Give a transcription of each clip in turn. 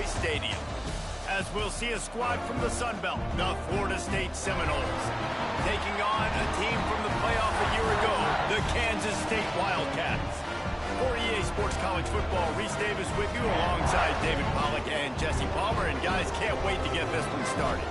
Stadium. As we'll see a squad from the Sun Belt, the Florida State Seminoles, taking on a team from the playoff a year ago, the Kansas State Wildcats. For EA Sports College Football, Reese Davis with you alongside David Pollack and Jesse Palmer. And guys, can't wait to get this one started.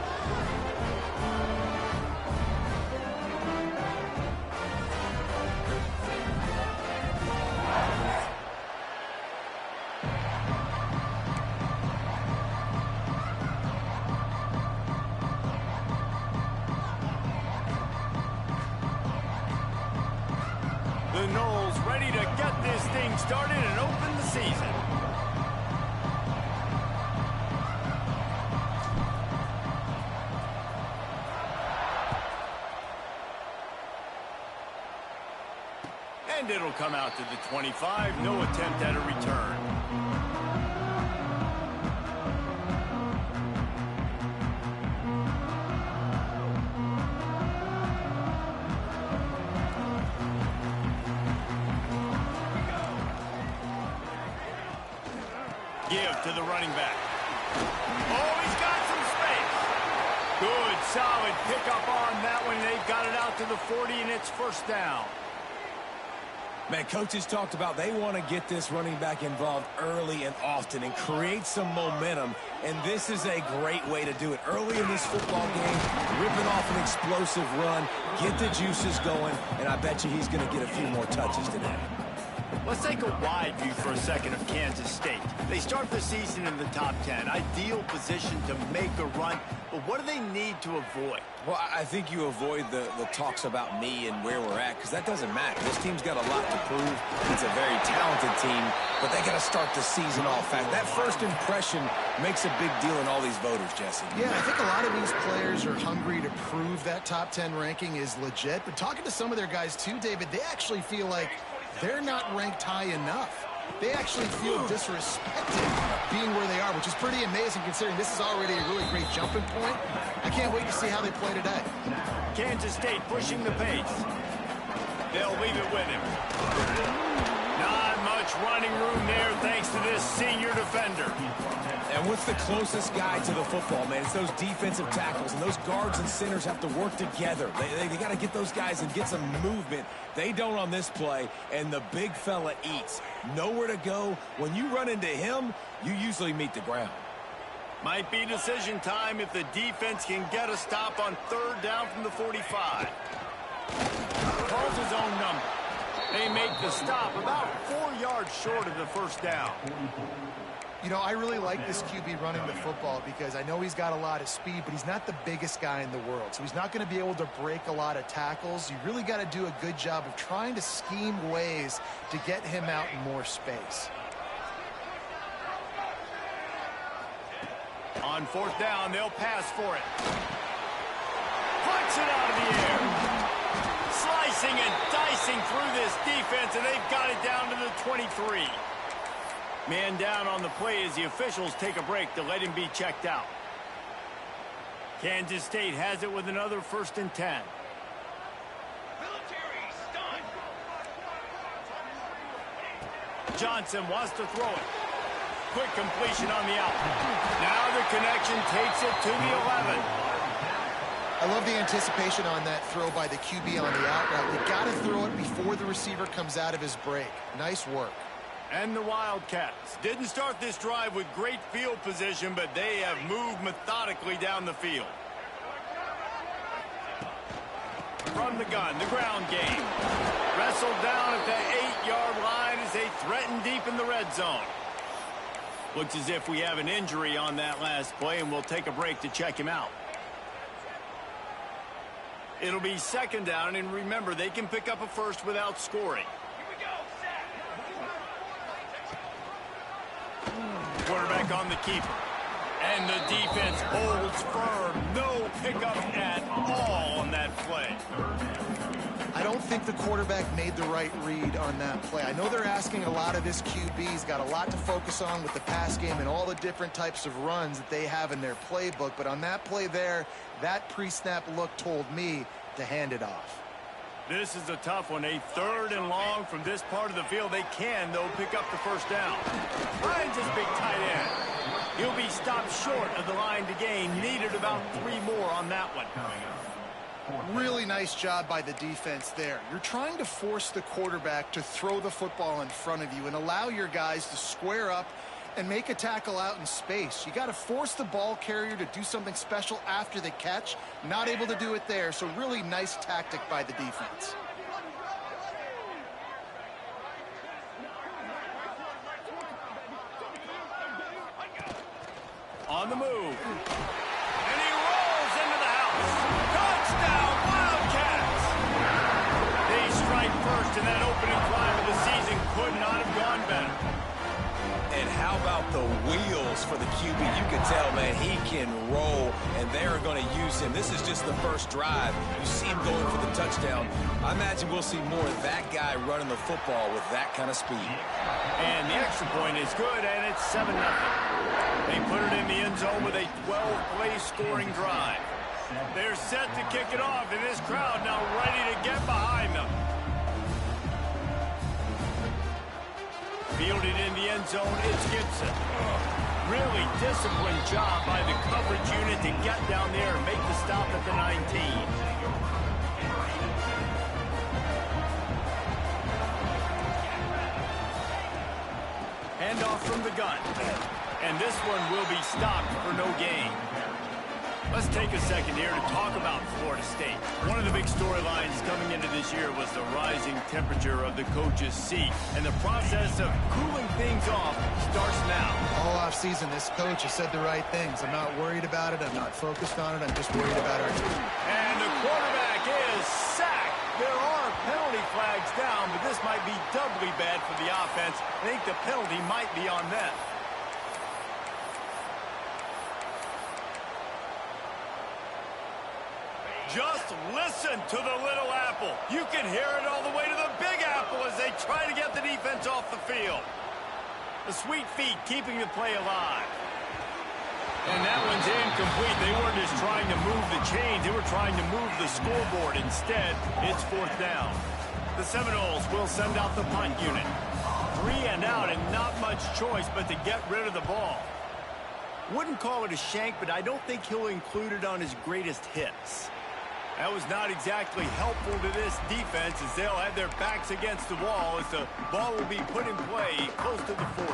The Noles ready to get this thing started and open the season. And it'll come out to the 25. No attempt at a return. Give to the running back. Oh, he's got some space. Good, solid pickup on that one. They've got it out to the 40, and it's first down. Man, coaches talked about they want to get this running back involved early and often and create some momentum, and this is a great way to do it. Early in this football game, ripping off an explosive run, get the juices going, and I bet you he's going to get a few more touches today. Let's take a wide view for a second of Kansas State. They start the season in the top 10. Ideal position to make a run, but what do they need to avoid? Well, I think you avoid the talks about me and where we're at, because that doesn't matter. This team's got a lot to prove. It's a very talented team, but they got to start the season off fast. That first impression makes a big deal in all these voters, Jesse. Yeah, I think a lot of these players are hungry to prove that top 10 ranking is legit, but talking to some of their guys too, David, they actually feel like they're not ranked high enough. They actually feel disrespected being where they are, which is pretty amazing considering this is already a really great jumping point. I can't wait to see how they play today. Kansas State pushing the pace. They'll leave it with him. Not much running room there thanks to this senior defender. And what's the closest guy to the football, man? It's those defensive tackles, and those guards and centers have to work together. They got to get those guys and get some movement. They don't on this play, and the big fella eats. Nowhere to go. When you run into him, you usually meet the ground. Might be decision time if the defense can get a stop on third down from the 45. Calls his own number. They make the stop about 4 yards short of the first down. You know, I really like this QB running the football because I know he's got a lot of speed, but he's not the biggest guy in the world. So he's not going to be able to break a lot of tackles. You really got to do a good job of trying to scheme ways to get him out in more space. On fourth down, they'll pass for it. Puts it out of the air. Slicing and dicing through this defense, and they've got it down to the 23. Man down on the play as the officials take a break to let him be checked out. Kansas State has it with another 1st and 10. Johnson wants to throw it. Quick completion on the out. Now the connection takes it to the 11. I love the anticipation on that throw by the QB on the out route. You got to throw it before the receiver comes out of his break. Nice work. And the Wildcats didn't start this drive with great field position, but they have moved methodically down the field. From the gun, the ground game. Wrestled down at the 8-yard line as they threaten deep in the red zone. Looks as if we have an injury on that last play, and we'll take a break to check him out. It'll be 2nd down, and remember, they can pick up a first without scoring. Quarterback on the keeper. And the defense holds firm. No pickup at all on that play. I don't think the quarterback made the right read on that play. I know they're asking a lot of this QB. He's got a lot to focus on with the pass game and all the different types of runs that they have in their playbook. But on that play there, that pre-snap look told me to hand it off. This is a tough one. A 3rd and long from this part of the field. They can, though, pick up the first down. Finds his big tight end. He He'll be stopped short of the line to gain. Needed about 3 more on that one. Really nice job by the defense there. You're trying to force the quarterback to throw the football in front of you and allow your guys to square up and make a tackle out in space. You got to force the ball carrier to do something special after the catch. Not able to do it there, so really nice tactic by the defense. On the move. And he rolls into the house. Touchdown, Wildcats! They strike first, and that opening drive of the season could not have gone better. And how about the wheels for the QB? You can tell, man, he can roll, and they're going to use him. This is just the first drive. You see him going for the touchdown. I imagine we'll see more of that guy running the football with that kind of speed. And the extra point is good, and it's 7-0. They put it in the end zone with a 12-play scoring drive. They're set to kick it off, and this crowd now ready to get behind them. Fielded in the end zone, it's Gibson. Really disciplined job by the coverage unit to get down there and make the stop at the 19. Handoff from the gun. And this one will be stopped for no gain. Let's take a second here to talk about Florida State. One of the big storylines coming into this year was the rising temperature of the coach's seat. And the process of cooling things off starts now. All offseason, this coach has said the right things. I'm not worried about it. I'm not focused on it. I'm just worried about our team. And the quarterback is sacked. There are penalty flags down, but this might be doubly bad for the offense. I think the penalty might be on them. Just listen to the little apple. You can hear it all the way to the big apple as they try to get the defense off the field. The sweet feet keeping the play alive. And that one's incomplete. They weren't just trying to move the chains. They were trying to move the scoreboard. Instead, it's 4th down. The Seminoles will send out the punt unit. 3 and out and not much choice but to get rid of the ball. Wouldn't call it a shank, but I don't think he'll include it on his greatest hits. That was not exactly helpful to this defense as they'll have their backs against the wall as the ball will be put in play close to the 40.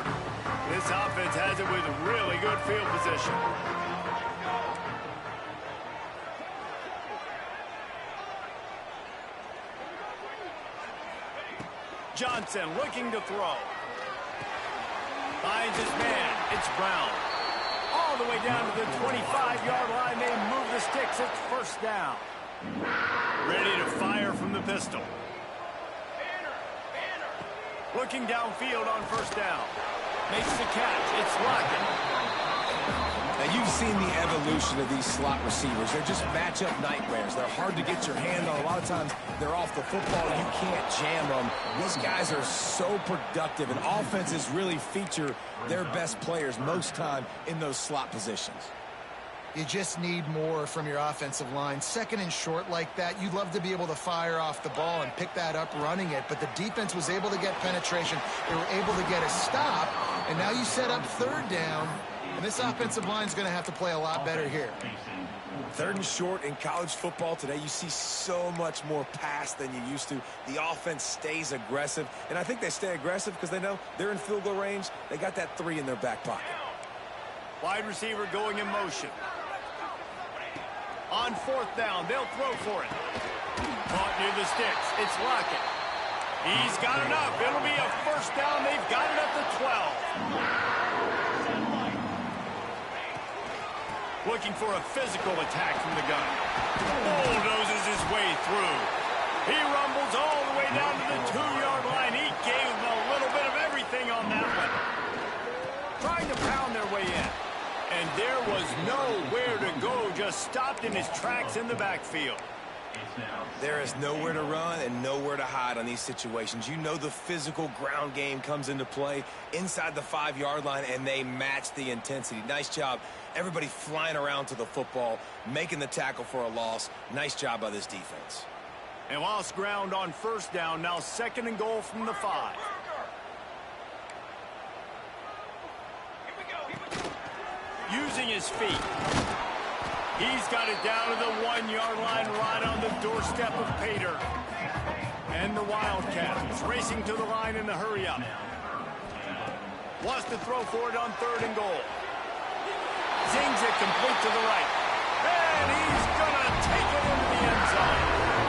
This offense has it with really good field position. Johnson looking to throw. Finds his man. It's Brown. All the way down to the 25-yard line. They move the sticks. It's 1st down. Ready to fire from the pistol. Looking downfield on 1st down. Makes the catch. It's Lockett. Now, you've seen the evolution of these slot receivers. They're just matchup nightmares. They're hard to get your hand on. A lot of times, they're off the football. You can't jam them. These guys are so productive, and offenses really feature their best players most time in those slot positions. You just need more from your offensive line. 2nd and short like that, you'd love to be able to fire off the ball and pick that up running it, but the defense was able to get penetration. They were able to get a stop, and now you set up 3rd down, and this offensive line is going to have to play a lot better here. 3rd and short in college football today, you see so much more pass than you used to. The offense stays aggressive, and I think they stay aggressive because they know they're in field goal range. They got that 3 in their back pocket. Wide receiver going in motion. On 4th down, they'll throw for it. Caught near the sticks. It's Lockett. He's got enough. It'll be a 1st down. They've got it at the 12. Looking for a physical attack from the gun. Bulldozes his way through. He rumbles all the way down to the 2-yard line. He gave them a little bit of everything on that one. Trying to pound their way in. And there was nowhere to go, just stopped in his tracks in the backfield. There is nowhere to run and nowhere to hide on these situations. You know the physical ground game comes into play inside the 5-yard line, and they match the intensity. Nice job. Everybody flying around to the football, making the tackle for a loss. Nice job by this defense. And lost ground on 1st down, now 2nd and goal from the 5. using his feet. He's got it down to the 1-yard line right on the doorstep of Pater. And the Wildcats racing to the line in the hurry-up. Wants to throw for it on 3rd and goal. Zings it complete to the right. And he's going to take it into the end zone.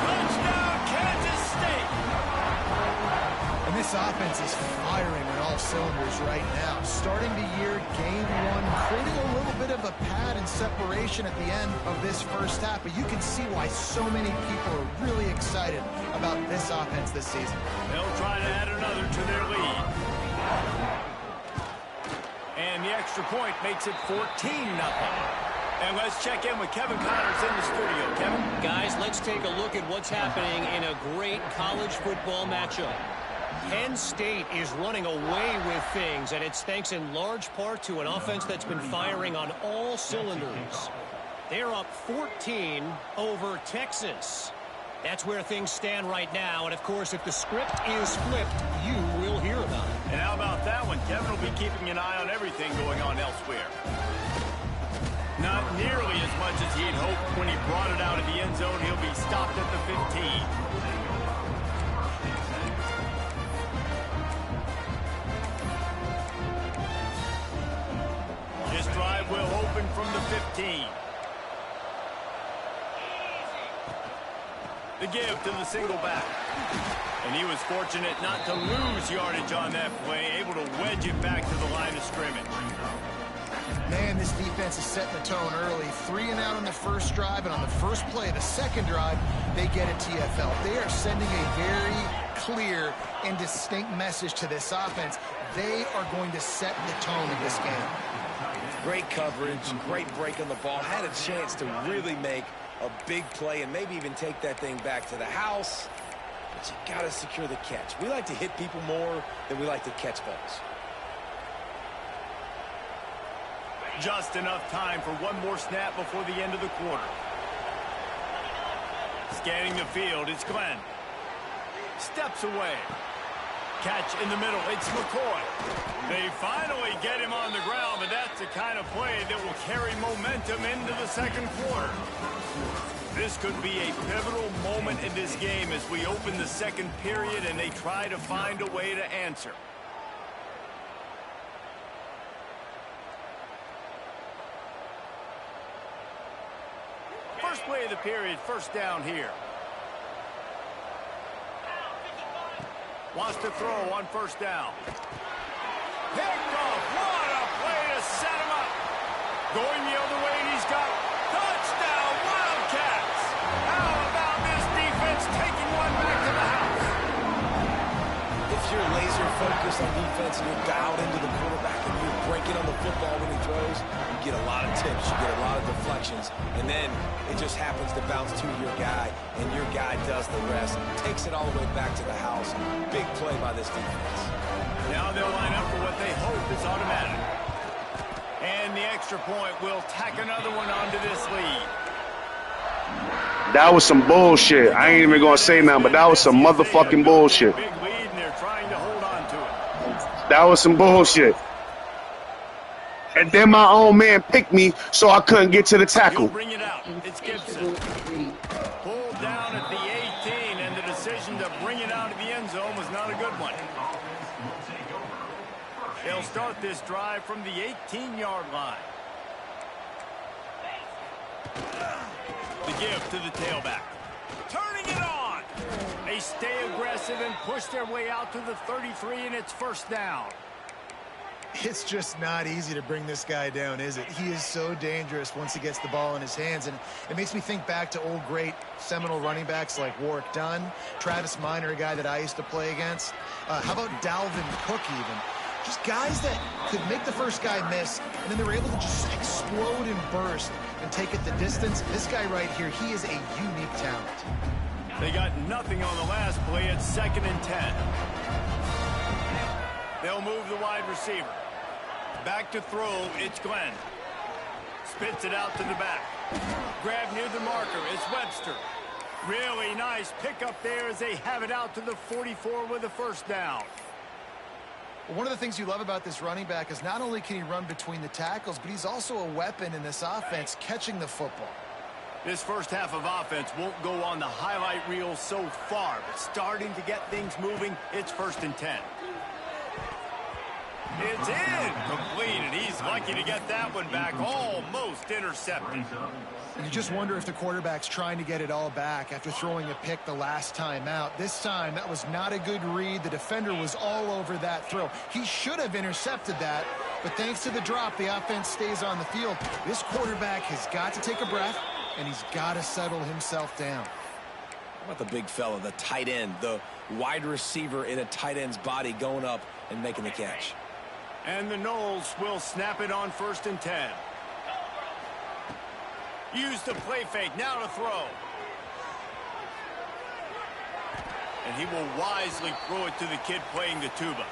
Touchdown, Kansas State! And this offense is firing on all cylinders right now. Starting the year, game 1, creating a little bit of a pad and separation at the end of this first half. But you can see why so many people are really excited about this offense this season. They'll try to add another to their lead. And the extra point makes it 14-0. And let's check in with Kevin Connors in the studio. Kevin? Guys, let's take a look at what's happening in a great college football matchup. Penn State is running away with things, and it's thanks in large part to an offense that's been firing on all cylinders. They're up 14 over Texas. That's where things stand right now, and of course, if the script is flipped, you will hear about it. And how about that one? Kevin will be keeping an eye on everything going on elsewhere. Not nearly as much as he'd hoped when he brought it out of the end zone. He'll be stopped at the 15. This drive will open from the 15. The give to the single back. And he was fortunate not to lose yardage on that play, able to wedge it back to the line of scrimmage. Man, this defense is setting the tone early. 3 and out on the first drive, and on the first play of the second drive, they get a TFL. They are sending a very clear and distinct message to this offense. They are going to set the tone of this game. Great coverage, great break on the ball. Had a chance to really make a big play and maybe even take that thing back to the house. But you got to secure the catch. We like to hit people more than we like to catch balls. Just enough time for one more snap before the end of the quarter. Scanning the field, it's Glenn. Steps away. Catch in the middle, it's McCoy. They finally get him on the ground, but that's the kind of play that will carry momentum into the second quarter. This could be a pivotal moment in this game as we open the second period and they try to find a way to answer. First play of the period, first down here. Wants to throw on first down. Picked off. What a play to set him up. Going the other way, and he's got touchdown Wildcats. How about this defense taking one back to the house? If you're laser focused on defense and you're dialed into the quarterback and you're breaking on the football when he throws, you get a lot of tips, you get a lot of deflections, and then it just happens to bounce to your guy, and your guy does the rest, takes it all the way back to the house. Big play by this defense. Now they'll line up for what they hope is automatic. And the extra point will tack another one onto this lead. That was some bullshit. I ain't even gonna say nothing, but that was some motherfucking bullshit. Big lead, and they're trying to hold on to it. That was some bullshit. And then my own man picked me, so I couldn't get to the tackle. He'll bring it out. It's Gibson. Pulled down at the 18, and the decision to bring it out of the end zone was not a good one. They'll start this drive from the 18-yard line. The give to the tailback. Turning it on. They stay aggressive and push their way out to the 33, and it's first down. It's just not easy to bring this guy down, is it? He is so dangerous once he gets the ball in his hands, and it makes me think back to old great Seminole running backs like Warwick Dunn, Travis Minor, a guy that I used to play against. How about Dalvin Cook even? Just guys that could make the first guy miss, and then they were able to just explode and burst and take it the distance. This guy right here, he is a unique talent. They got nothing on the last play. It's 2nd and 10. They'll move the wide receiver. Back to throw, it's Glenn. Spits it out to the back. Grab near the marker, it's Webster. Really nice pickup there as they have it out to the 44 with a first down. Well, one of the things you love about this running back is not only can he run between the tackles, but he's also a weapon in this offense catching the football. This first half of offense won't go on the highlight reel so far, but starting to get things moving, it's 1st and 10. It's incomplete, and he's lucky to get that one back, almost intercepted. You just wonder if the quarterback's trying to get it all back after throwing a pick the last time out. This time, that was not a good read. The defender was all over that throw. He should have intercepted that, but thanks to the drop, the offense stays on the field. This quarterback has got to take a breath, and he's got to settle himself down. How about the big fella, the tight end, the wide receiver in a tight end's body going up and making the catch? And the Noles will snap it on 1st and 10. Use the play fake, now to throw. And he will wisely throw it to the kid playing the tuba.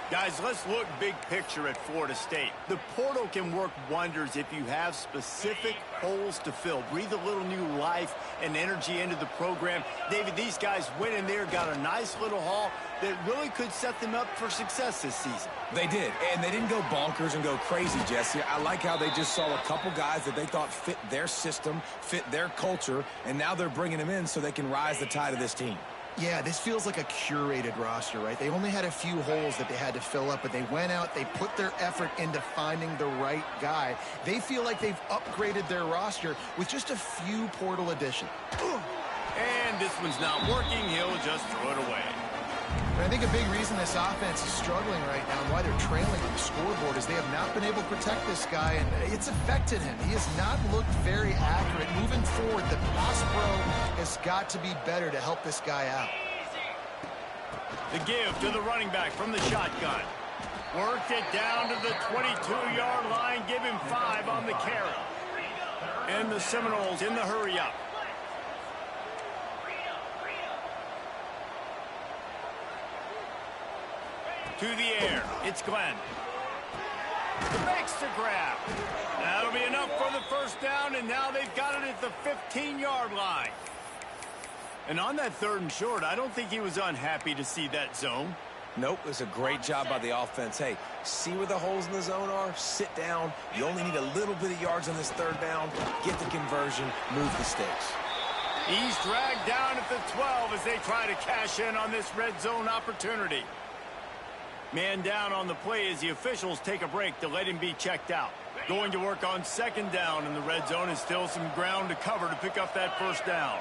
Guys, let's look big picture at Florida State. The portal can work wonders if you have specific holes to fill. Breathe a little new life and energy into the program. David, these guys went in there, got a nice little haul that really could set them up for success this season. They did, and they didn't go bonkers and go crazy, Jesse. I like how they just saw a couple guys that they thought fit their system, fit their culture, and now they're bringing them in so they can rise the tide of this team. Yeah, this feels like a curated roster, right? They only had a few holes that they had to fill up, but they went out, they put their effort into finding the right guy. They feel like they've upgraded their roster with just a few portal additions. And this one's not working. He'll just throw it away. But I think a big reason this offense is struggling right now and why they're trailing on the scoreboard is they have not been able to protect this guy, and it's affected him. He has not looked very accurate. Moving forward, the pass pro has got to be better to help this guy out. The give to the running back from the shotgun. Worked it down to the 22-yard line. Give him 5 on the carry. And the Seminoles in the hurry-up. To the air, it's Glenn. Makes the grab. That'll be enough for the first down, and now they've got it at the 15-yard line. And on that 3rd and short, I don't think he was unhappy to see that zone. Nope, it was a great job by the offense. Hey, see where the holes in the zone are? Sit down. You only need a little bit of yards on this 3rd down. Get the conversion, move the sticks. He's dragged down at the 12 as they try to cash in on this red zone opportunity. Man down on the play as the officials take a break to let him be checked out. Going to work on 2nd down in the red zone, and still some ground to cover to pick up that 1st down.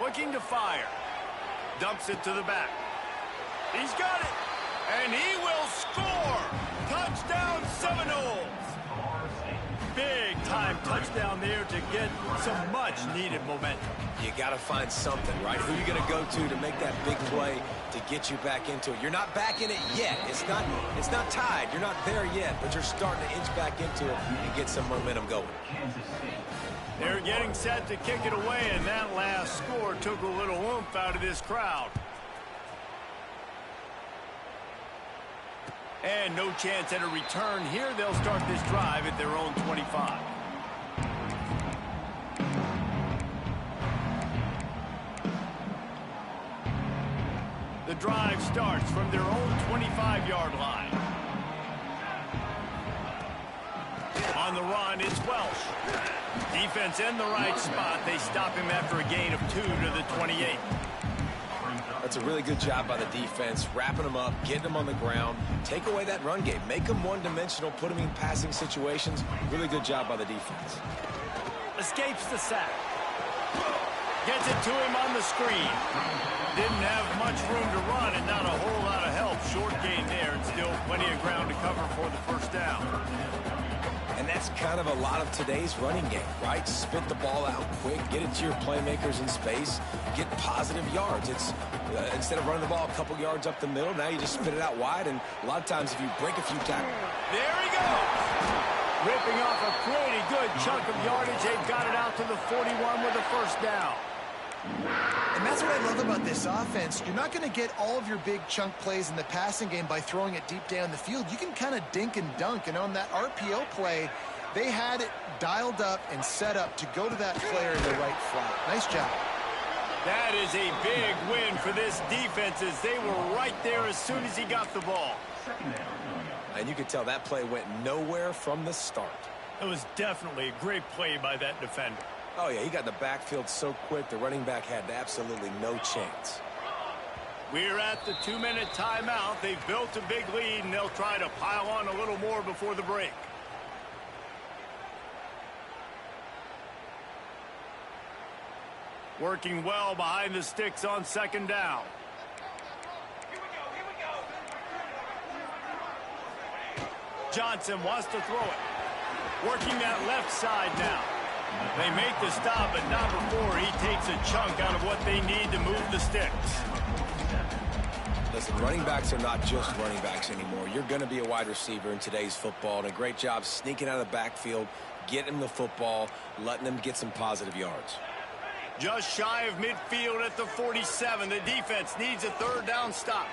Looking to fire. Dumps it to the back. He's got it. And he will score. Touchdown Seminoles. Big time touchdown there to get some much needed momentum. You got to find something, right? Who are you going to go to make that big play to get you back into it? You're not back in it yet. It's not tied. You're not there yet, but you're starting to inch back into it and get some momentum going. They're getting set to kick it away, and that last score took a little oomph out of this crowd. And no chance at a return here. They'll start this drive at their own 25. The drive starts from their own 25-yard line. On the run, it's Welsh. Defense in the right spot. They stop him after a gain of 2 to the 28. That's a really good job by the defense, wrapping them up, getting them on the ground, take away that run game, make them one-dimensional, put them in passing situations. Really good job by the defense. Escapes the sack. Gets it to him on the screen. Didn't have much room to run and not a whole lot of help. Short gain there and still plenty of ground to cover for the 1st down. And that's kind of a lot of today's running game, right? Spit the ball out quick, get it to your playmakers in space, get positive yards. It's instead of running the ball a couple yards up the middle, now you just spit it out wide, and a lot of times if you break a few tackles. There he goes! Ripping off a pretty good chunk of yardage. They've got it out to the 41 with a 1st down. And that's what I love about this offense. You're not going to get all of your big chunk plays in the passing game by throwing it deep down the field. You can kind of dink and dunk, and on that RPO play, they had it dialed up and set up to go to that player in the right flat. Nice job. That is a big win for this defense as they were right there as soon as he got the ball. And you could tell that play went nowhere from the start. It was definitely a great play by that defender. Oh, yeah, he got in the backfield so quick, the running back had absolutely no chance. We're at the 2-minute timeout. They've built a big lead, and they'll try to pile on a little more before the break. Working well behind the sticks on 2nd down. Johnson wants to throw it. Working that left side now. They make the stop, but not before he takes a chunk out of what they need to move the sticks. Listen, running backs are not just running backs anymore. You're going to be a wide receiver in today's football, and a great job sneaking out of the backfield, getting him the football, letting him get some positive yards. Just shy of midfield at the 47. The defense needs a 3rd down stop.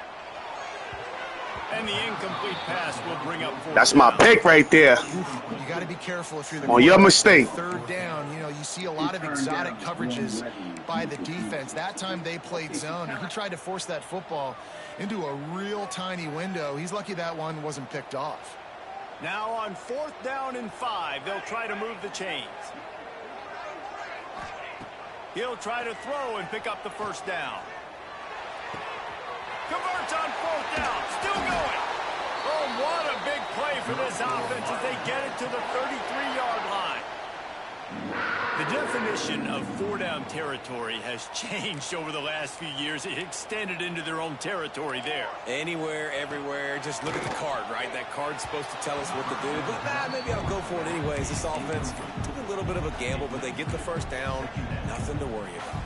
And the incomplete pass will bring up 4th That's my down. pick right there. You got to be careful if you're the On your mistake. 3rd down. You know, you see a lot of exotic coverages by the defense. That time they played zone, and he tried to force that football into a real tiny window. He's lucky that one wasn't picked off. Now on 4th down and 5, they'll try to move the chains. He'll try to throw and pick up the 1st down. Converts on 4th down. Still going. Oh, what a big play for this offense as they get it to the 33-yard line. The definition of 4-down territory has changed over the last few years. It extended into their own territory there. Anywhere, everywhere, just look at the card, right? That card's supposed to tell us what to do, but maybe I'll go for it anyways. This offense took a little bit of a gamble, but they get the 1st down. Nothing to worry about.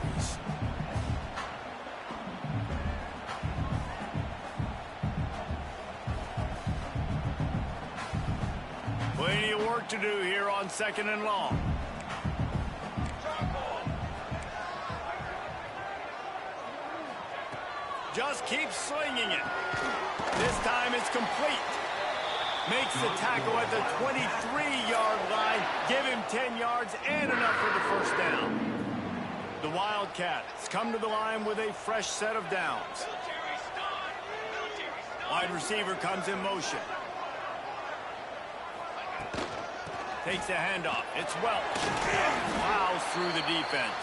Plenty of work to do here on 2nd and long. Just keeps slinging it. This time it's complete. Makes the tackle at the 23-yard line. Give him 10 yards and enough for the 1st down. The Wildcats come to the line with a fresh set of downs. Wide receiver comes in motion. Takes the handoff. It's Welch. Plows through the defense.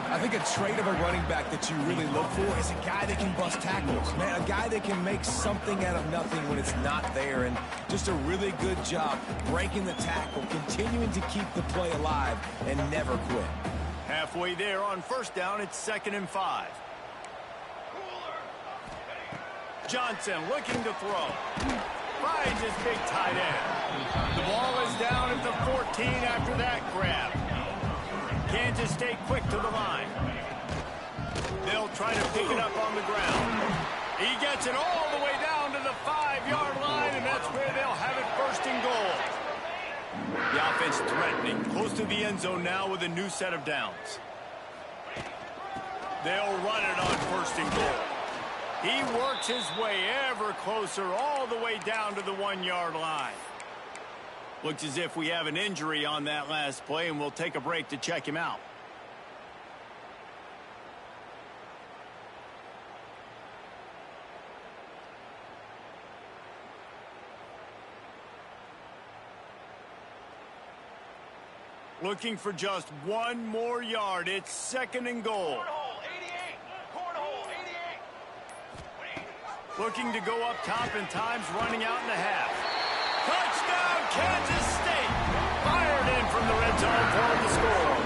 I think a trait of a running back that you really look for is a guy that can bust tackles, man. A guy that can make something out of nothing when it's not there, and just a really good job breaking the tackle, continuing to keep the play alive, and never quit. Halfway there on 1st down, it's 2nd and 5. Johnson looking to throw. Finds his big tight end. The ball is down at the 14 after that grab. Kansas State quick to the line. They'll try to pick it up on the ground. He gets it all the way down to the 5-yard line, and that's where they'll have it 1st and goal. The offense threatening, close to the end zone now with a new set of downs. They'll run it on 1st and goal. He works his way ever closer all the way down to the 1-yard line. Looks as if we have an injury on that last play, and we'll take a break to check him out. Looking for just 1 more yard. It's 2nd and goal. Looking to go up top, and time's running out in the half. Touchdown, Kansas State! Fired in from the red zone for the score.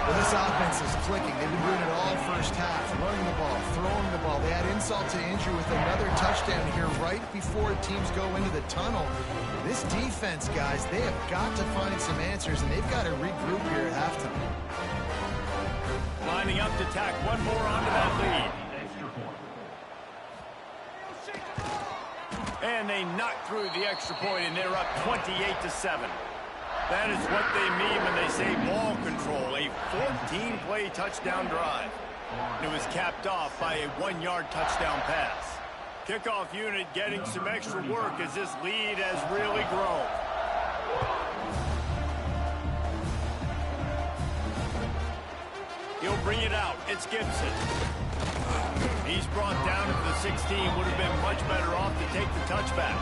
Well, this offense is clicking. They've been doing it all 1st half, running the ball, throwing the ball. They add insult to injury with another touchdown here right before teams go into the tunnel. This defense, guys, they have got to find some answers, and they've got to regroup here at halftime. Lining up to tack 1 more onto that lead. And they knock through the extra point, and they're up 28-7. That is what they mean when they say ball control, a 14-play touchdown drive. And it was capped off by a 1-yard touchdown pass. Kickoff unit getting some extra work as this lead has really grown. He'll bring it out. It's Gibson. He's brought down to the 16. Would have been much better off to take the touchback.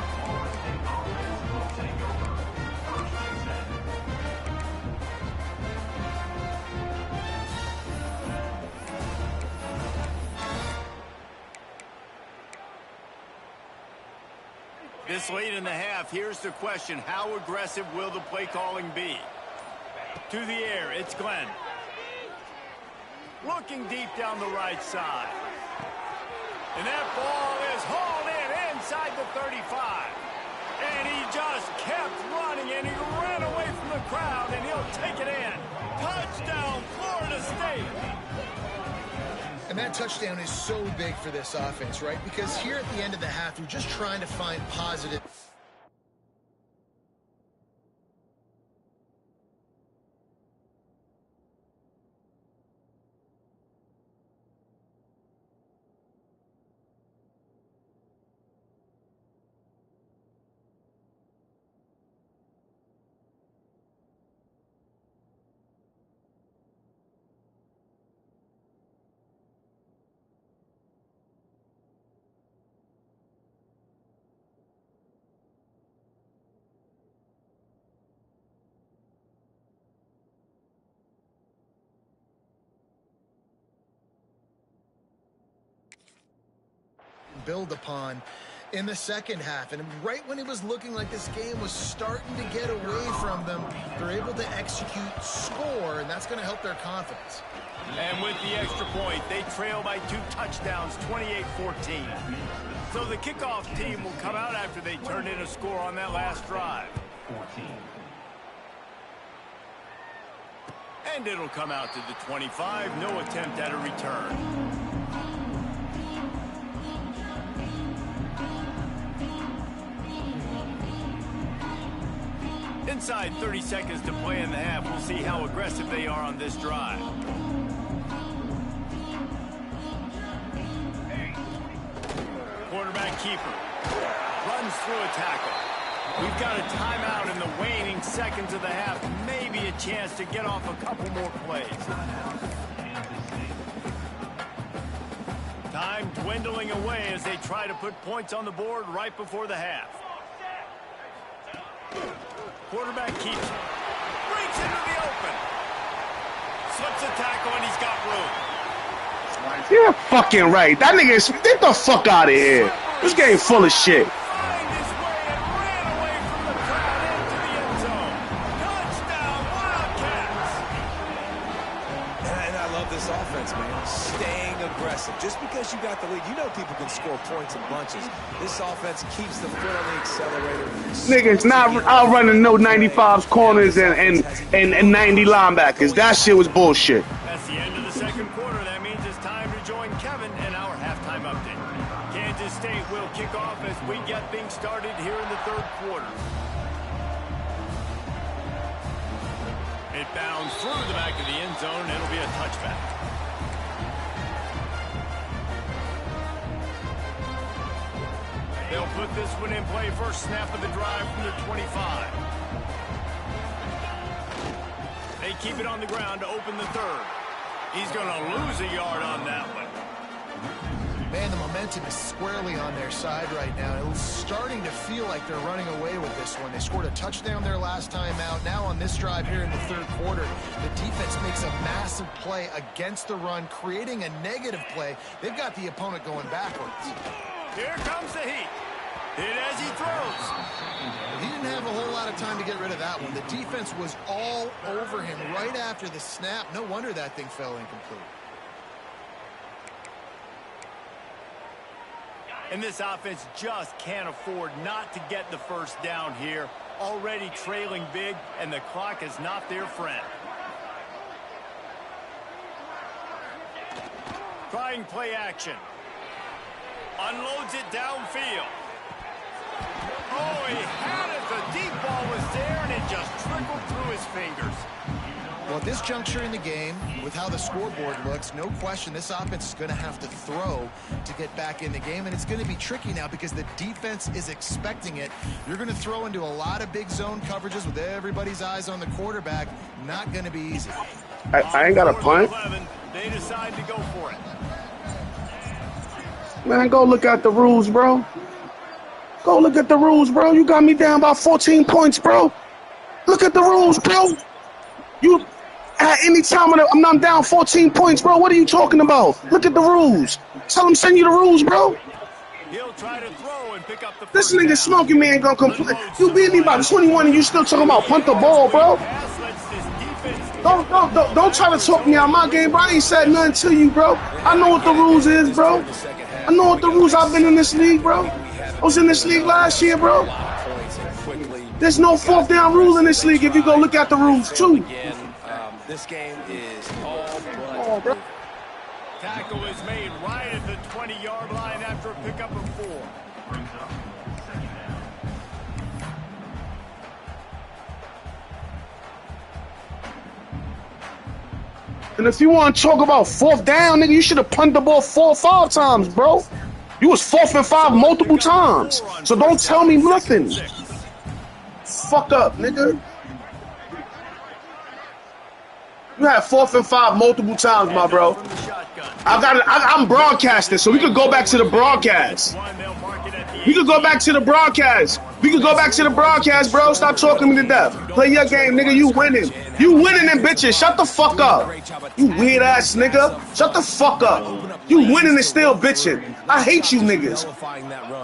This late in the half, here's the question. How aggressive will the play calling be? To the air, it's Glenn. Looking deep down the right side. And that ball is hauled in inside the 35. And he just kept running, and he ran away from the crowd, and he'll take it in. Touchdown, Florida State. And that touchdown is so big for this offense, right? Because here at the end of the half, you're just trying to find positive. Build upon in the second half, and right when it was looking like this game was starting to get away from them, they're able to execute, score, and that's going to help their confidence. And with the extra point, they trail by 2 touchdowns, 28-14. So the kickoff team will come out after they turn in a score on that last drive. And it'll come out to the 25, no attempt at a return. Inside 30 seconds to play in the half. We'll see how aggressive they are on this drive. Quarterback keeper runs through a tackle. We've got a timeout in the waning seconds of the half. Maybe a chance to get off a couple more plays. Time dwindling away as they try to put points on the board right before the half. Quarterback keeps it. Breaks into the open. Slips a tackle and he's got room. Yeah, fucking right. That nigga is... Get the fuck out of here. This game full of shit. Find his way and ran away from the crowd into the end zone. Touchdown, Wildcats. And I love this offense, man. Staying aggressive. Just because you got the lead, you know people can score points in bunches. This offense keeps the foot on the accelerator. Niggas not out running no 95s corners and 90 linebackers. That shit was bullshit. That's the end of the second quarter. That means it's time to join Kevin in our halftime update. Kansas State will kick off as we get things started here in the third quarter. It bounds through the back of the end zone. It'll be a touchback. They'll put this one in play. First snap of the drive from the 25. They keep it on the ground to open the third. He's going to lose a yard on that one. Man, the momentum is squarely on their side right now. It's starting to feel like they're running away with this one. They scored a touchdown their last time out. Now on this drive here in the third quarter, the defense makes a massive play against the run, creating a negative play. They've got the opponent going backwards. Here comes the heat. Hit as he throws. He didn't have a whole lot of time to get rid of that one. The defense was all over him right after the snap. No wonder that thing fell incomplete. And this offense just can't afford not to get the first down here. Already trailing big, and the clock is not their friend. Trying play action. Unloads it downfield. Oh, he had it. The deep ball was there, and it just trickled through his fingers. Well, at this juncture in the game, with how the scoreboard looks, no question this offense is going to have to throw to get back in the game, and it's going to be tricky now because the defense is expecting it. You're going to throw into a lot of big zone coverages with everybody's eyes on the quarterback. Not going to be easy. I ain't got a punt. They decide to go for it. Man, go look at the rules, bro. Go look at the rules, bro. You got me down by 14 points, bro. Look at the rules, bro. You at any time I'm down 14 points, bro. What are you talking about? Look at the rules. Tell him send you the rules, bro. He'll try to throw and pick up the This first nigga down. smoking me ain't gonna complain. You beat me by 21 and you still talking about punt the ball, bro. Pass lets this defense Don't try to talk me out my game, bro. I ain't said nothing to you, bro. I know what the rules is, bro. I know what the rules. I've been in this league, bro. I was in this league last year, bro. There's no fourth down rule in this league if you go look at the rules, too. This game is all Oh, bro. tackle is made right at the 20-yard line after a pickup of 4. And if you want to talk about fourth down, nigga, you should have punted the ball 4 or 5 times, bro. You was 4th and 5 multiple times. So don't tell me nothing. Fuck up, nigga. You had 4th and 5 multiple times, my bro. I'm broadcasting, so we could go back to the broadcast. We could go back to the broadcast. We could go back to the broadcast, bro. Stop talking me to death. Play your game, nigga. You winning. You winning them bitches. Shut the fuck up. You weird ass nigga. Shut the fuck up. You winning and still bitching. I hate you niggas.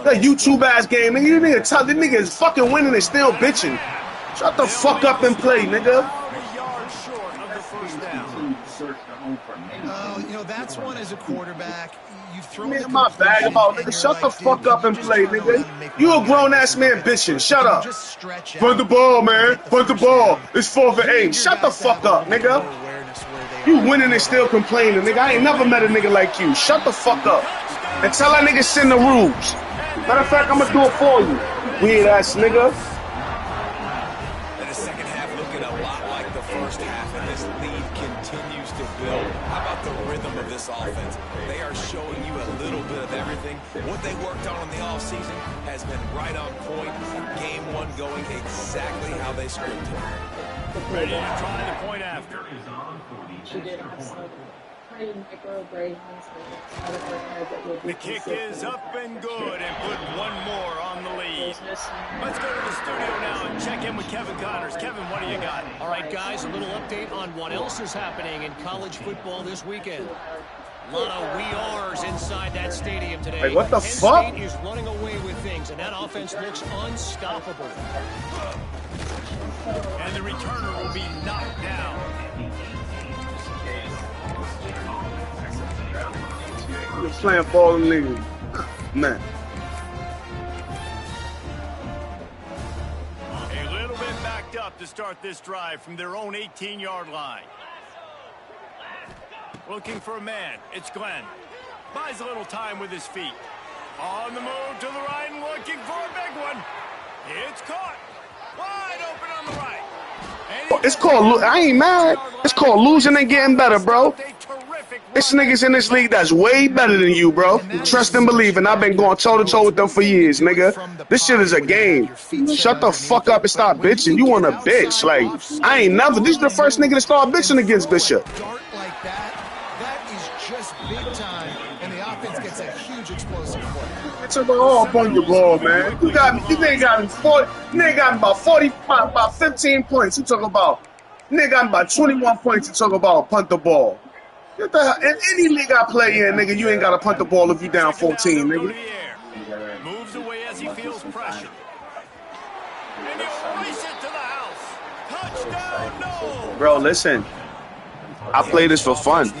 That YouTube ass game, nigga. You nigga tell the nigga is fucking winning and still bitching. Shut the fuck up and play, nigga. You know, that's one as a quarterback. You've thrown Man, my bag about, nigga. Shut the fuck up and play, nigga. You a grown ass man bitching. Shut up. Punt the ball, man. Punt the ball. It's 4th and 8. Shut the fuck up, nigga. You winning and still complaining, nigga. I ain't never met a nigga like you. Shut the fuck up. And tell that nigga send the rules. Matter of fact, I'm gonna do it for you. Weird ass nigga. And the second half looking a lot like the first half, and this lead continues to build. How about the rhythm of this offense? They are showing you a little bit of everything. What they worked on in the offseason has been right on point. Game 1 going exactly how they scripted. Ready to try the point after. The kick is up and good and put one more on the lead. Let's go to the studio now and check in with Kevin Connors. Kevin, what do you got? All right, guys, a little update on what else is happening in college football this weekend. A lot of we are's inside that stadium today. Hey, what the Penn fuck? State is running away with things, and that offense looks unstoppable. And the returner will be knocked down. You're playing ball in the league. Man. A little bit backed up to start this drive from their own 18-yard line. Looking for a man. It's Glenn. Buys a little time with his feet. On the move to the right and looking for a big one. It's caught. Wide open on the right. It's called, I ain't mad. It's called losing and getting better, bro. This niggas in this league that's way better than you, bro. Trust and believe, and I've been going toe-to-toe with them for years, nigga. This shit is a game. Shut the fuck up and stop bitching. You want a bitch. Like, I ain't never. This is the first nigga to start bitching against Bishop. Dart like that is just big time, and the offense gets a huge explosive play. It's all up on your ball, man. You nigga got me 40, nigga got me about 15 points. You talk about, nigga got me about 21 points. You talk about punt the ball. What the hell? In any league I play in, nigga, you ain't got to punt the ball if you down 14, nigga. Moves away as he feels pressure. And he'll race it to the house. Touchdown, no. Bro, listen. I play this for fun.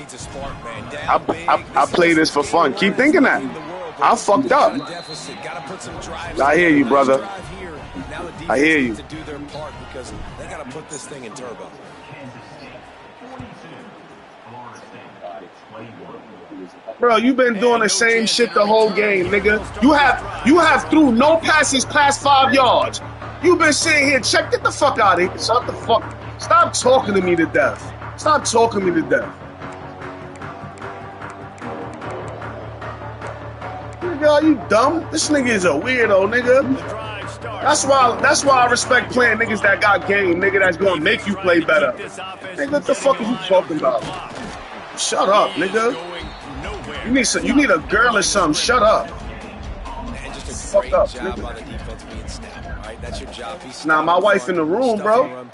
I play this for fun. Keep thinking that. I fucked up. I hear you, brother. I hear you. To do their part because they got to put this thing in turbo. Bro, you been doing the same shit the whole game, nigga. You have threw no passes past 5 yards. You been sitting here, get the fuck out of here. Shut the fuck. Stop talking to me to death. Stop talking me to death. Nigga, are you dumb? This nigga is a weirdo, nigga. That's why I respect playing niggas that got game, nigga, that's gonna make you play better. Nigga, what the fuck are you talking about? Shut up, nigga. You need a girl or something. Shut up. And just a Fuck great up, job nigga. on the defense being snapped. All right, that's your job. Nah, my wife in the room, bro.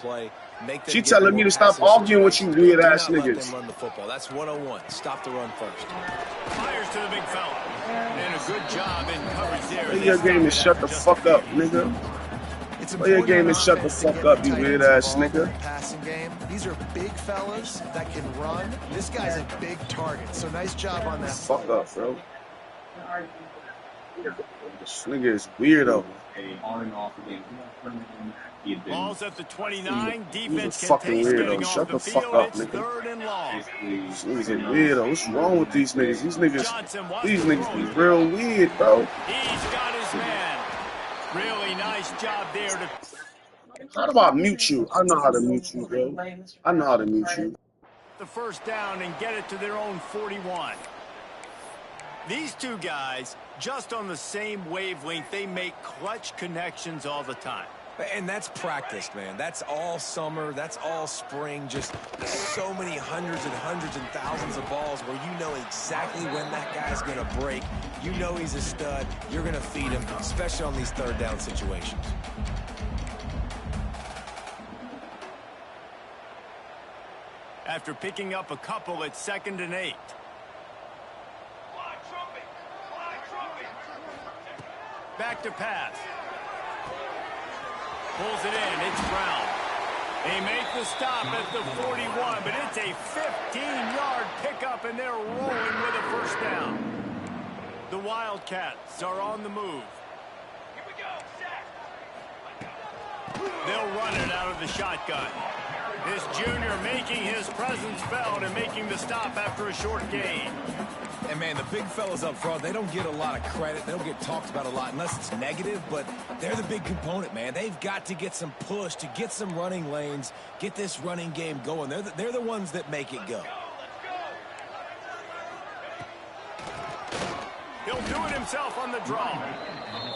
She telling me to stop arguing with you weird ass Do not let them niggas. run the football. That's 101. Stop the run first. Fires to the big fella. And a good job in coverage there. Play your game and shut the fuck up, nigga. It's Play your game and shut the fuck up, you weird ass nigga. Passing game. These are big fellas that can run. This guy's a big target, so nice job on that. Fuck up, bro. This nigga is weirdo. Ball's at the 29. He's Defense a can fucking taste weirdo. getting Shut off the the fuck field. up, It's nigga. 3rd and long. These niggas are weirdo. What's wrong with these niggas? These Johnson niggas be real weird, bro. He's got his man. Really nice job there to How do I mute you? I know how to mute you, bro. I know how to mute you. the first down and get it to their own 41. These two guys, just on the same wavelength, they make clutch connections all the time. And that's practice, man. That's all summer. That's all spring. Just so many hundreds and thousands of balls where you know exactly when that guy's going to break. You know he's a stud. You're going to feed him, especially on these third down situations. After picking up a couple, it's 2nd and 8. Back to pass. Pulls it in. It's Brown. They make the stop at the 41, but it's a 15-yard pickup, and they're rolling with a first down. The Wildcats are on the move. Here we go. They'll run it out of the shotgun. This junior making his presence felt and making the stop after a short gain. And, man, the big fellas up front, they don't get a lot of credit. They don't get talked about a lot unless it's negative, but they're the big component, man. They've got to get some push, to get some running lanes, get this running game going. They're the ones that make it go. He'll do it himself on the draw.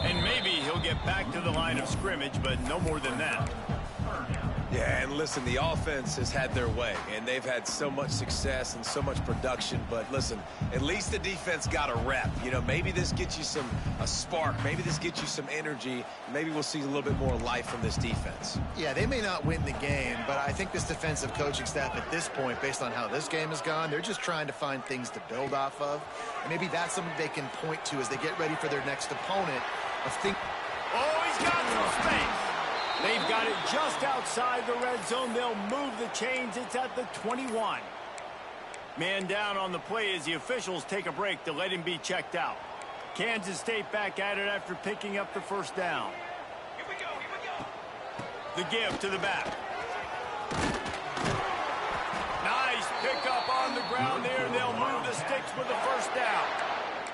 And maybe he'll get back to the line of scrimmage, but no more than that. Yeah, and listen, the offense has had their way, and they've had so much success and so much production. But listen, at least the defense got a rep. You know, maybe this gets you a spark. Maybe this gets you some energy. Maybe we'll see a little bit more life from this defense. Yeah, they may not win the game, but I think this defensive coaching staff at this point, based on how this game has gone, they're just trying to find things to build off of. And maybe that's something they can point to as they get ready for their next opponent. Oh, he's got some space. They've got it just outside the red zone. They'll move the chains. It's at the 21. Man down on the play as the officials take a break to let him be checked out. Kansas State back at it after picking up the first down. Here we go. The give to the back. Nice pickup on the ground there. They'll move the sticks with the first down.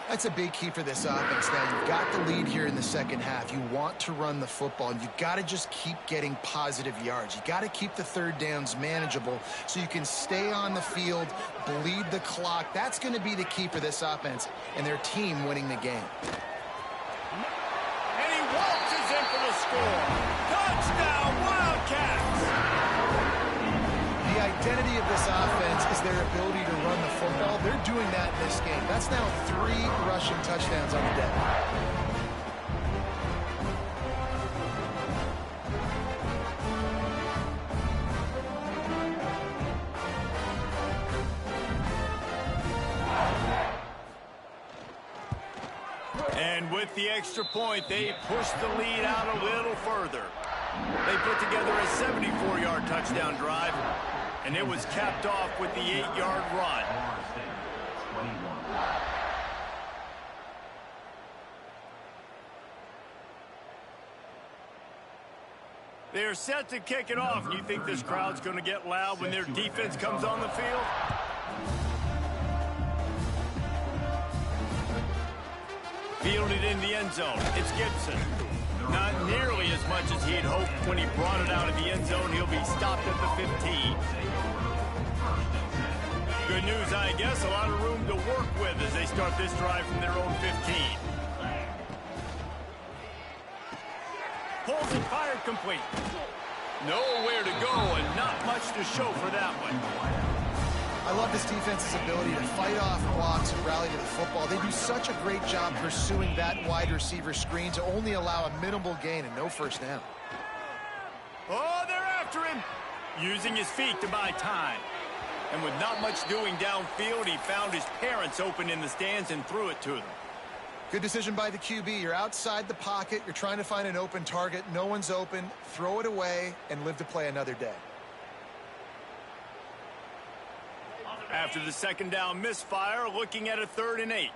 That's a big key for this offense. Now, you've got the lead here in the second half. You want to run the football, and you've got to just keep getting positive yards. You got to keep the third downs manageable so you can stay on the field, bleed the clock. That's going to be the key for this offense and their team winning the game. And he waltzes in for the score. Touchdown, Wildcats! The identity of this offense is their ability to run the football. They're doing that in this game. That's now 3 rushing touchdowns on the day. And with the extra point, they push the lead out a little further. They put together a 74-yard touchdown drive, and it was capped off with the 8-yard run. They're set to kick it off. You think this crowd's going to get loud when their defense comes on the field? Fielded in the end zone. It's Gibson. Not nearly as much as he'd hoped when he brought it out of the end zone. He'll be stopped at the 15. Good news, I guess. A lot of room to work with as they start this drive from their own 15. Pulls it, fired, complete. Nowhere to go and not much to show for that one. I love this defense's ability to fight off blocks and rally to the football. They do such a great job pursuing that wide receiver screen to only allow a minimal gain and no first down. Oh, they're after him. Using his feet to buy time. And with not much doing downfield, he found his parents open in the stands and threw it to them. Good decision by the QB. You're outside the pocket. You're trying to find an open target. No one's open. Throw it away and live to play another day. After the second down misfire, looking at a 3rd and 8.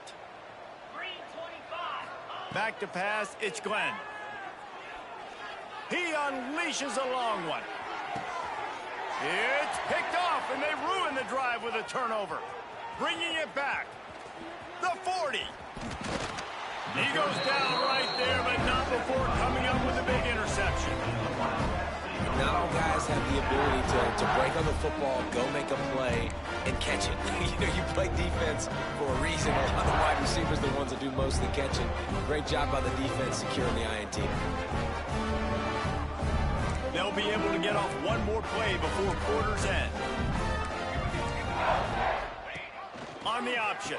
Back to pass, it's Glenn. He unleashes a long one. It's picked off, and they ruin the drive with a turnover. Bringing it back. The 40. He goes down right there, but not before coming up with a big interception. Not all guys have the ability to break on the football, go make a play, and catch it. You play defense for a reason. A lot of the wide receivers are the ones that do most of the catching. Great job by the defense securing the INT. They'll be able to get off one more play before quarter's end. On the option.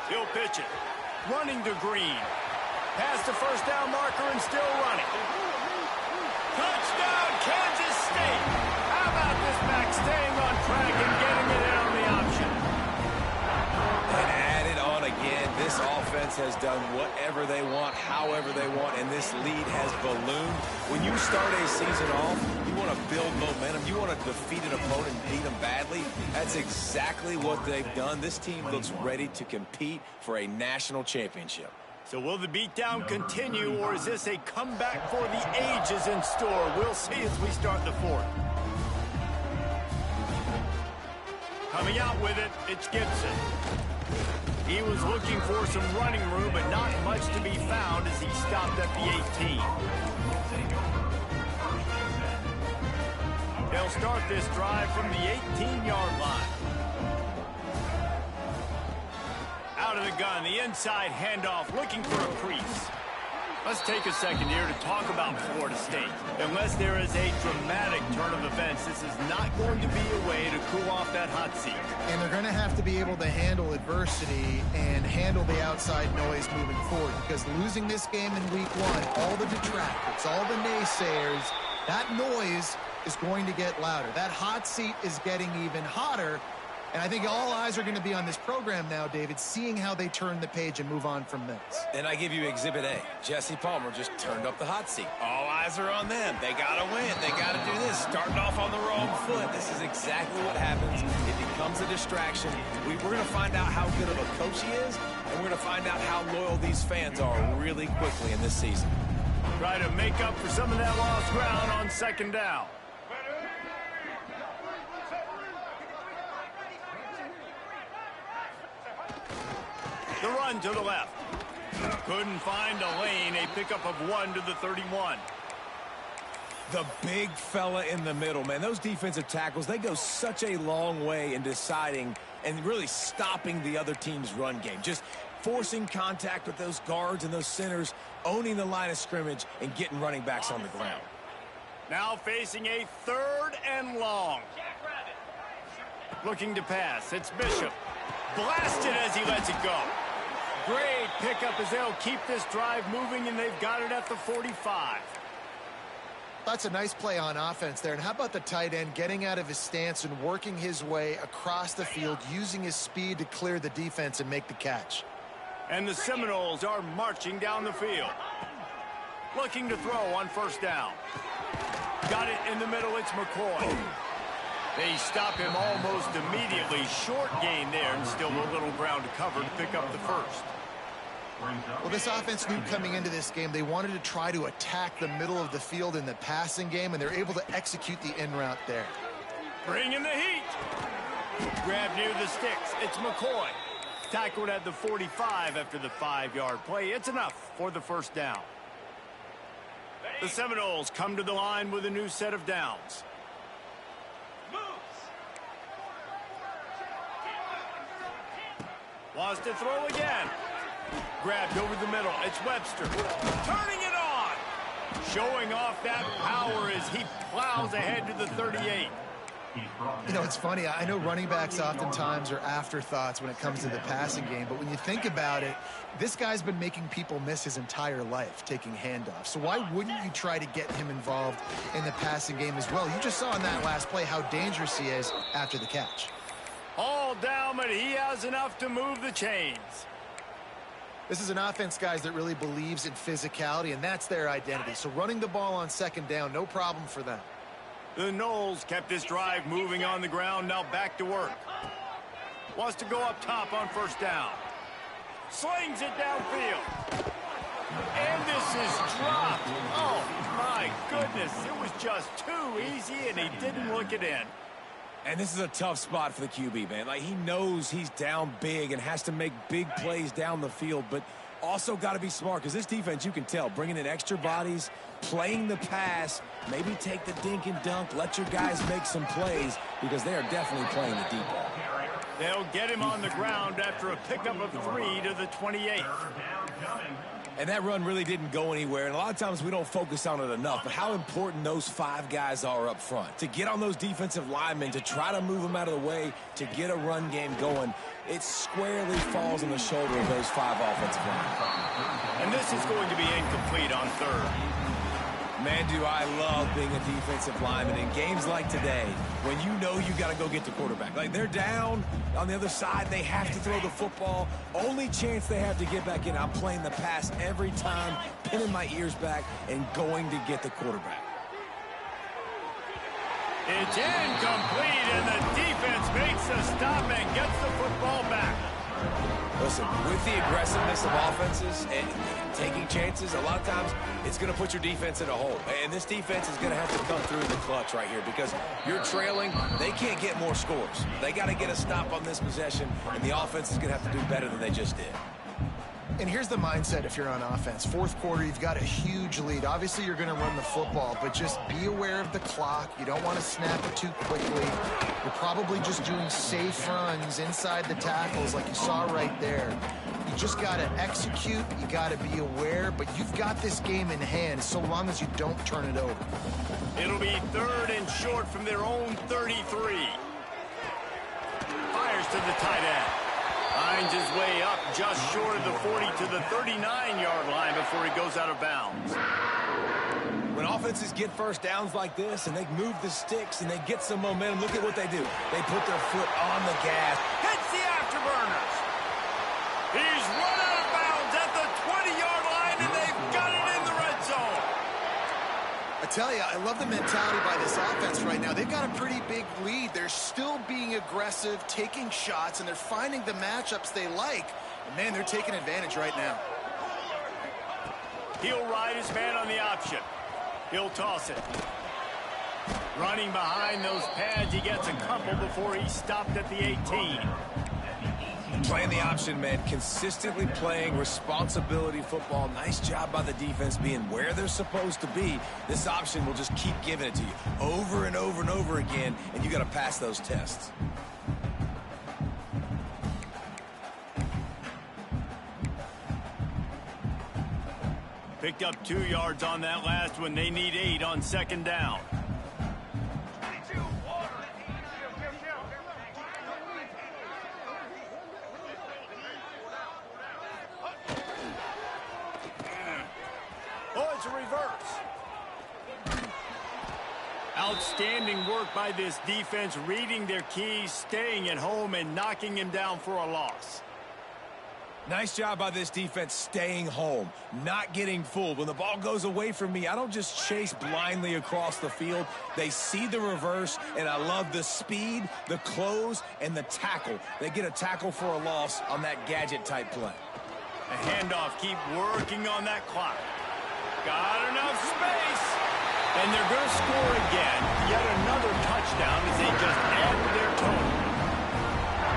He'll pitch it. Running to Green. Past the first down marker and still running. Touchdown, Kansas State. How about this back staying on track and getting it in on the option? And add it on again. This offense has done whatever they want, however they want, and this lead has ballooned. When you start a season off, you want to build momentum. You want to defeat an opponent and beat them badly. That's exactly what they've done. This team looks ready to compete for a national championship. So will the beatdown continue, or is this a comeback for the ages in store? We'll see as we start the 4th. Coming out with it, it's Gibson. He was looking for some running room, but not much to be found as he stopped at the 18. They'll start this drive from the 18-yard line. Out of the gun, the inside handoff, looking for a crease. Let's take a second here to talk about Florida State. Unless there is a dramatic turn of events, this is not going to be a way to cool off that hot seat. And they're going to have to be able to handle adversity and handle the outside noise moving forward, because losing this game in week 1, all the detractors, all the naysayers, that noise is going to get louder. That hot seat is getting even hotter. And I think all eyes are going to be on this program now, David, seeing how they turn the page and move on from this. And I give you Exhibit A. Jesse Palmer just turned up the hot seat. All eyes are on them. They got to win. They got to do this. Starting off on the wrong foot. This is exactly what happens. It becomes a distraction. We're going to find out how good of a coach he is, and we're going to find out how loyal these fans are really quickly in this season. Try to make up for some of that lost ground on second down. The run to the left. Couldn't find a lane. A pickup of 1 to the 31. The big fella in the middle, man. Those defensive tackles, they go such a long way in deciding and really stopping the other team's run game. Just forcing contact with those guards and those centers, owning the line of scrimmage, and getting running backs on the ground. Now facing a 3rd and long. Looking to pass. It's Bishop. Blasted as he lets it go. Great pickup as they'll keep this drive moving, and they've got it at the 45. That's a nice play on offense there. And how about the tight end getting out of his stance and working his way across the field, using his speed to clear the defense and make the catch. And the Seminoles are marching down the field. Looking to throw on first down. Got it in the middle, it's McCoy. They stop him almost immediately. Short gain there, and still a little ground to cover to pick up the first. Well, this offense knew coming into this game they wanted to try to attack the middle of the field in the passing game, and they're able to execute the in route there. Bring in the heat. Grab near the sticks. It's McCoy. Tackled at the 45 after the 5-yard play. It's enough for the first down. The Seminoles come to the line with a new set of downs. Wants to throw again. Grabbed over the middle. It's Webster. Turning it on. Showing off that power as he plows ahead to the 38. You know, it's funny. I know running backs oftentimes are afterthoughts when it comes to the passing game, but when you think about it, this guy's been making people miss his entire life taking handoffs. So why wouldn't you try to get him involved in the passing game as well? You just saw in that last play how dangerous he is after the catch. All down, but he has enough to move the chains. This is an offense, guys, that really believes in physicality, and that's their identity. So running the ball on second down, no problem for them. The Noles kept this drive moving on the ground, now back to work. Wants to go up top on first down. Slings it downfield. And this is dropped. Oh, my goodness. It was just too easy, and he didn't look it in. And this is a tough spot for the QB, man. Like, he knows he's down big and has to make big plays down the field, but also got to be smart because this defense, you can tell, bringing in extra bodies, playing the pass, maybe take the dink and dunk, let your guys make some plays because they are definitely playing the deep ball. They'll get him on the ground after a pickup of 3 to the 28. And that run really didn't go anywhere, and a lot of times we don't focus on it enough, but how important those 5 guys are up front. To get on those defensive linemen, to try to move them out of the way, to get a run game going, it squarely falls on the shoulder of those 5 offensive linemen. And this is going to be incomplete on third. Man, do I love being a defensive lineman in games like today when you know you got to go get the quarterback. Like, they're down on the other side. They have to throw the football. Only chance they have to get back in. I'm playing the pass every time, pinning my ears back and going to get the quarterback. It's incomplete, and the defense makes a stop and gets the football back. Listen, with the aggressiveness of offenses and taking chances, a lot of times it's going to put your defense in a hole. And this defense is going to have to come through in the clutch right here because you're trailing. They can't get more scores. They got to get a stop on this possession, and the offense is going to have to do better than they just did. And here's the mindset if you're on offense. Fourth quarter, you've got a huge lead. Obviously, you're going to run the football, but just be aware of the clock. You don't want to snap it too quickly. You're probably just doing safe runs inside the tackles like you saw right there. You just got to execute. You got to be aware, but you've got this game in hand so long as you don't turn it over. It'll be 3rd and short from their own 33. Fires to the tight end. Finds his way up just short of the 40 to the 39-yard line before he goes out of bounds. When offenses get first downs like this and they move the sticks and they get some momentum, look at what they do. They put their foot on the gas. Hits the afterburners. He's run out of bounds at the 20-yard line, and they've got it in the red zone. I tell you, I love the mentality by this offense right now. They've got a pretty big lead. They're still being aggressive, taking shots, and they're finding the matchups they like. And, man, they're taking advantage right now. He'll ride his man on the option. He'll toss it. Running behind those pads, he gets a couple before he's stopped at the 18. Playing the option, man, consistently playing responsibility football. Nice job by the defense being where they're supposed to be. This option will just keep giving it to you over and over and over again, and you got to pass those tests. Picked up 2 yards on that last one. They need 8 on second down. Oh, it's a reverse. Outstanding work by this defense, reading their keys, staying at home, and knocking him down for a loss. Nice job by this defense staying home, not getting fooled. When the ball goes away from me, I don't just chase blindly across the field. They see the reverse, and I love the speed, the close, and the tackle. They get a tackle for a loss on that gadget-type play. The handoff, keep working on that clock. Got enough space. And they're going to score again. Yet another touchdown as they just add to their total.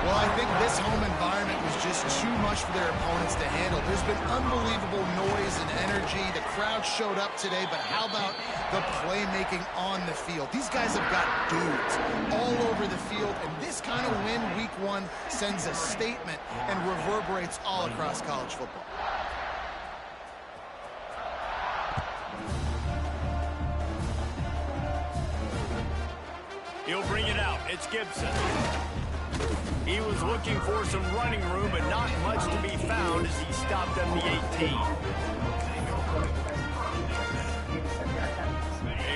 Well, I think this home environment was just too much for their opponents to handle. There's been unbelievable noise and energy. The crowd showed up today, but how about the playmaking on the field? These guys have got dudes all over the field, and this kind of win week 1 sends a statement and reverberates all across college football. He'll bring it out. It's Gibson. He was looking for some running room, but not much to be found as he stopped at the 18.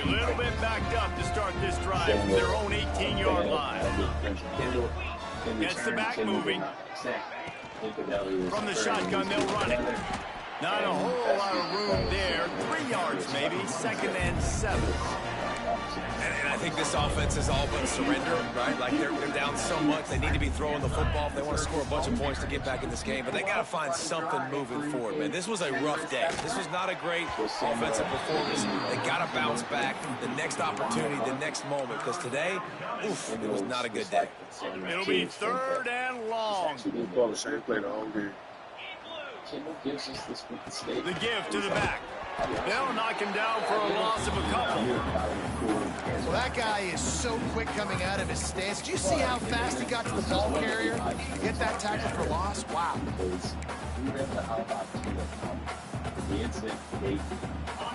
A little bit backed up to start this drive from their own 18-yard line. Gets the back moving. From the shotgun, they'll run it. Not a whole lot of room there. 3 yards maybe, 2nd and 7. And I think this offense is all but surrender, right? Like they're down so much, they need to be throwing the football if they want to score a bunch of points to get back in this game. But they got to find something moving forward, man. This was a rough day. This was not a great offensive performance. They got to bounce back the next opportunity, the next moment. Because today, oof, it was not a good day. It'll be 3rd and long. The give to the back. They'll knock him down for a loss of a couple. Well, that guy is so quick coming out of his stance. Do you see how fast he got to the ball carrier? Get that tackle for loss? Wow.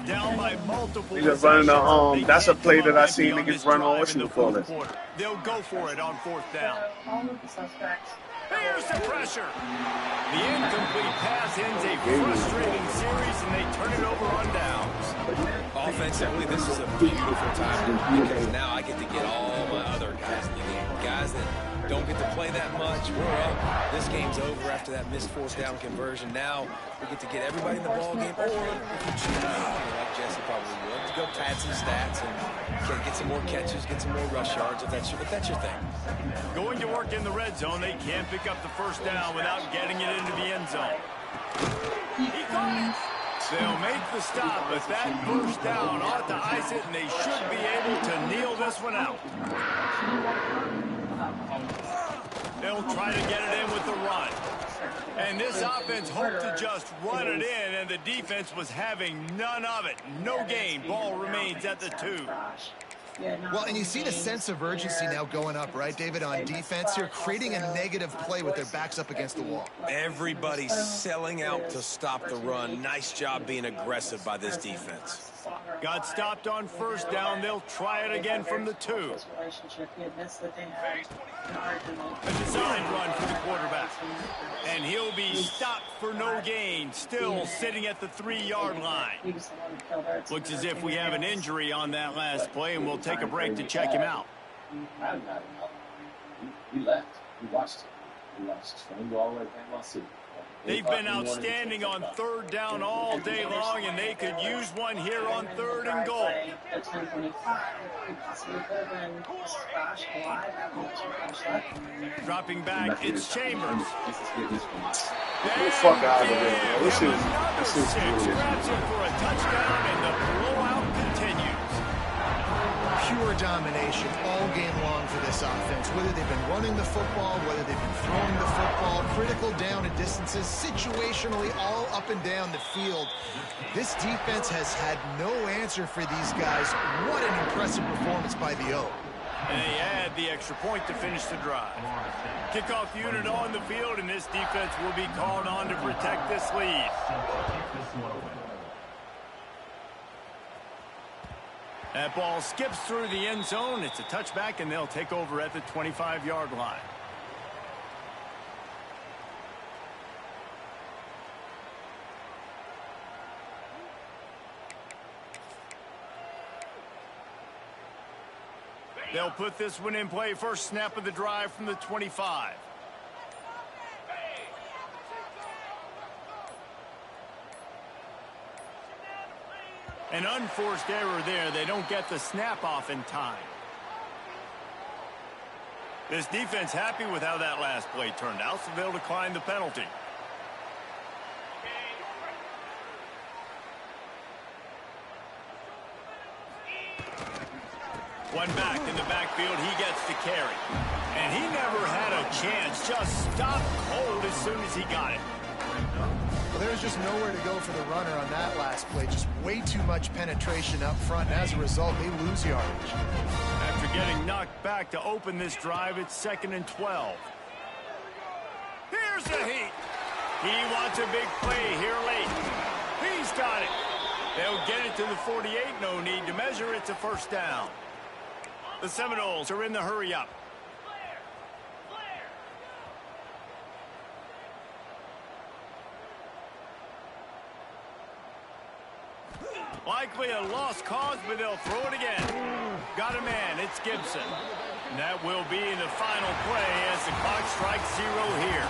Down by multiple. He's just running the that's a play that I see niggas run on. What you call it? They'll go for it on 4th down. Here's the pressure. The incomplete pass ends a frustrating series, and they turn it over on downs. Offensively, this is a beautiful time because now I get to get all my other guys in the game. Guys that don't get to play that much. We're up. This game's over after that missed 4th down conversion. Now we get to get everybody in the ball game, or if you choose, like Jesse probably would, to go pad some stats and get some more catches, get some more rush yards if that's your thing. Going to work in the red zone, they can't pick up the 1st down without getting it into the end zone. He got it. They'll make the stop, but that 1st down ought to ice it, and they should be able to kneel this one out. They'll try to get it in with the run. And this offense hoped to just run it in, and the defense was having none of it. No gain. Ball remains at the 2. Well, and you see the sense of urgency now going up, right, David, on defense here, creating a negative play with their backs up against the wall. Everybody's selling out to stop the run. Nice job being aggressive by this defense. Got stopped on 1st down. They'll try it again from the 2. A design run for the quarterback. And he'll be stopped for no gain, still sitting at the 3-yard line. Looks as if we have an injury on that last play, and we'll take a break to check him out. We left. We watched him. We watched him go all the way to Panama City. They've been outstanding on 3rd down all day long, and they could use one here on 3rd and goal. Dropping back, it's Chambers. Get the fuck out of here. This is Grabs him for a touchdown, and the blowout continues. Pure domination all game long for this offense. Whether they've been running the football, whether they've been throwing the football, critical down and distances, situationally all up and down the field. This defense has had no answer for these guys. What an impressive performance by the O. And they add the extra point to finish the drive. Kickoff unit on the field, and this defense will be called on to protect this lead. That ball skips through the end zone. It's a touchback, and they'll take over at the 25-yard line. They'll put this one in play. First snap of the drive from the 25. An unforced error there. They don't get the snap off in time. This defense happy with how that last play turned out, so they'll decline the penalty. One back in the backfield, he gets the carry. And he never had a chance, just stopped cold as soon as he got it. Well, there's just nowhere to go for the runner on that last play. Just way too much penetration up front, and as a result, they lose yardage. After getting knocked back to open this drive, it's 2nd and 12. Here's the heat. He wants a big play here late. He's got it. They'll get it to the 48. No need to measure. It's a first down. The Seminoles are in the hurry-up. Likely a lost cause, but they'll throw it again. Got a man. It's Gibson. And that will be in the final play as the clock strikes 0 here.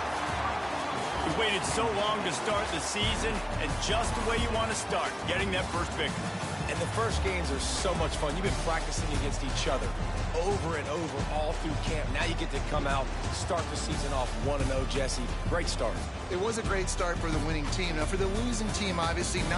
You waited so long to start the season, and just the way you want to start, getting that first victory. And the first games are so much fun. You've been practicing against each other over and over all through camp. Now you get to come out, start the season off 1-0, Jesse. Great start. It was a great start for the winning team. Now, for the losing team, obviously, not